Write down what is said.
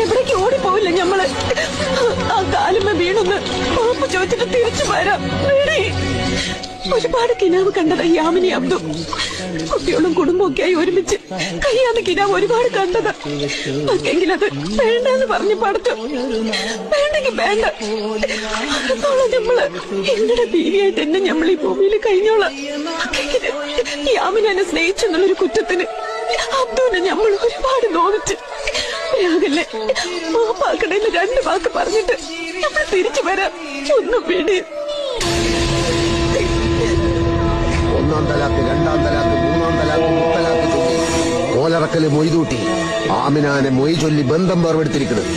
എവിടേക്ക് ഓടിപ്പോവില്ല ഞമ്മള്. ആ കാലുമ വീണൊന്ന് മാപ്പ് ചോദിച്ചിട്ട് തിരിച്ചു വരാം. ഒരുപാട് കിനാവ് കണ്ടതാ യാമിനി അബ്ദു. കുട്ടികളും കുടുംബമൊക്കെ ആയി ഒരുമിച്ച് കയ്യാന്ന് കിനാവ് ഒരുപാട് കണ്ടതാ. പക്ഷെങ്കിൽ അത് വേണ്ടെന്ന് പറഞ്ഞു പടച്ചു. വേണ്ടെങ്കിൽ വേണ്ട, നമ്മള് എങ്ങളുടെ ബീവിയായിട്ട് തന്നെ നമ്മൾ ഈ ഭൂമിയിൽ കഴിഞ്ഞോളാം. യാമിനെ സ്നേഹിച്ചെന്നുള്ളൊരു കുറ്റത്തിന് അബ്ദുവിനെ നമ്മൾ ഒരുപാട് നോവിച്ച്. രാഗല്ലേ, മാപ്പാക്കണേന്ന് 2 വാക്ക് പറഞ്ഞിട്ട് നമ്മൾ തിരിച്ചു വരാം. ഒന്നും പേടി. 1-ാം തലാക്ക്, 2-ാം തലാക്ക്, 3-ാം തലാക്ക്, മുത്തലാക്ക് ചൊല്ലി കോലറക്കല് മൊയ്തൂട്ടി ആമിനാനെ മൊയ് ചൊല്ലി ബന്ധം വേർപെടുത്തിരിക്കുന്നത്.